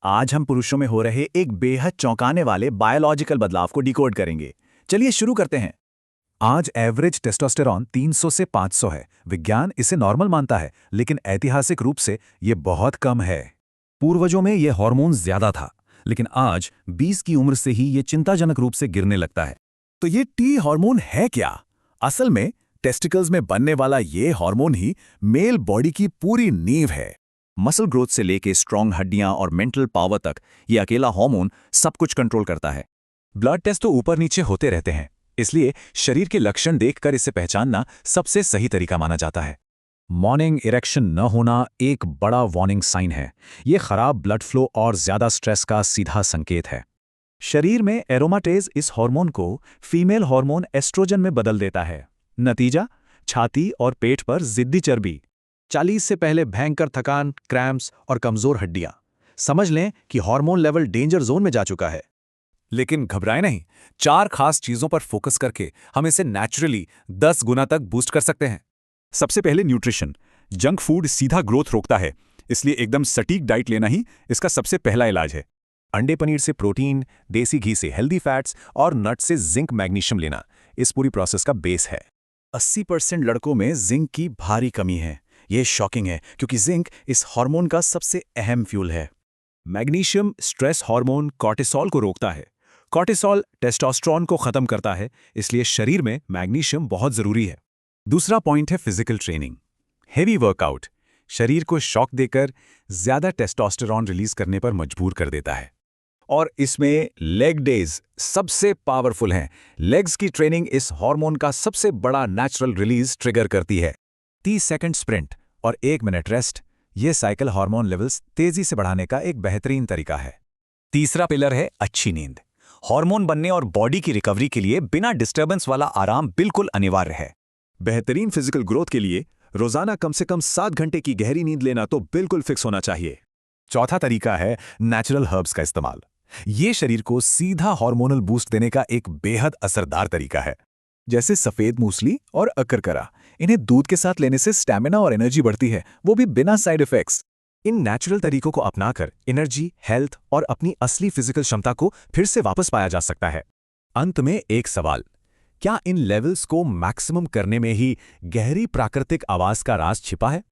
आज हम पुरुषों में हो रहे एक बेहद चौंकाने वाले बायोलॉजिकल बदलाव को डिकोड करेंगे। चलिए शुरू करते हैं। आज एवरेज टेस्टोस्टेरॉन 300 से 500 है। विज्ञान इसे नॉर्मल मानता है, लेकिन ऐतिहासिक रूप से ये बहुत कम है। पूर्वजों में ये हार्मोन ज्यादा था, लेकिन आज 20 की उम्र से ही ये चिंताजनक रूप से गिरने लगता है। तो ये टी हार्मोन है क्या? असल में टेस्टिकल्स में बनने वाला ये हार्मोन ही मेल बॉडी की पूरी नींव है। मसल ग्रोथ से लेके स्ट्रॉन्ग हड्डियां और मेंटल पावर तक ये अकेला हार्मोन सब कुछ कंट्रोल करता है। ब्लड टेस्ट तो ऊपर नीचे होते रहते हैं, इसलिए शरीर के लक्षण देखकर इसे पहचानना सबसे सही तरीका माना जाता है। मॉर्निंग इरेक्शन न होना एक बड़ा वार्निंग साइन है। ये खराब ब्लड फ्लो और ज्यादा स्ट्रेस का सीधा संकेत है। शरीर में एरोमाटेज इस हार्मोन को फीमेल हार्मोन एस्ट्रोजन में बदल देता है। नतीजा, छाती और पेट पर जिद्दी चर्बी, 40 से पहले भयंकर थकान, क्रैम्प्स और कमजोर हड्डियां। समझ लें कि हार्मोन लेवल डेंजर जोन में जा चुका है। लेकिन घबराएं नहीं, 4 खास चीजों पर फोकस करके हम इसे नेचुरली 10 गुना तक बूस्ट कर सकते हैं। सबसे पहले न्यूट्रिशन। जंक फूड सीधा ग्रोथ रोकता है, इसलिए एकदम सटीक डाइट लेना ही इसका सबसे पहला इलाज है। अंडे पनीर से प्रोटीन, देसी घी से हेल्दी फैट्स और नट से जिंक मैग्नीशियम लेना इस पूरी प्रोसेस का बेस है। 80% लड़कों में जिंक की भारी कमी है। यह शॉकिंग है, क्योंकि जिंक इस हार्मोन का सबसे अहम फ्यूल है। मैग्नीशियम स्ट्रेस हार्मोन कॉर्टिसोल को रोकता है। कॉर्टिसोल टेस्टोस्टेरोन को खत्म करता है, इसलिए शरीर में मैग्नीशियम बहुत जरूरी है। दूसरा पॉइंट है फिजिकल ट्रेनिंग। हेवी वर्कआउट शरीर को शॉक देकर ज्यादा टेस्टोस्टेरोन रिलीज करने पर मजबूर कर देता है। और इसमें लेग डेज सबसे पावरफुल हैं। लेग्स की ट्रेनिंग इस हार्मोन का सबसे बड़ा नेचुरल रिलीज ट्रिगर करती है। 30 सेकंड स्प्रिंट और 1 मिनट रेस्ट, ये साइकिल हार्मोन लेवल्स तेजी से बढ़ाने का एक बेहतरीन तरीका है। तीसरा पिलर है अच्छी नींद। हार्मोन बनने और बॉडी की रिकवरी के लिए बिना डिस्टर्बेंस वाला आराम बिल्कुल अनिवार्य है। बेहतरीन फिजिकल ग्रोथ के लिए रोजाना कम से कम 7 घंटे की गहरी नींद लेना तो बिल्कुल फिक्स होना चाहिए। चौथा तरीका है नेचुरल हर्ब्स का इस्तेमाल। ये शरीर को सीधा हार्मोनल बूस्ट देने का एक बेहद असरदार तरीका है। जैसे सफेद मूसली और अकरकरा, इन्हें दूध के साथ लेने से स्टैमिना और एनर्जी बढ़ती है, वो भी बिना साइड इफेक्ट्स। इन नेचुरल तरीकों को अपनाकर एनर्जी, हेल्थ और अपनी असली फिजिकल क्षमता को फिर से वापस पाया जा सकता है। अंत में एक सवाल, क्या इन लेवल्स को मैक्सिमम करने में ही गहरी प्राकृतिक आवाज का राज छिपा है?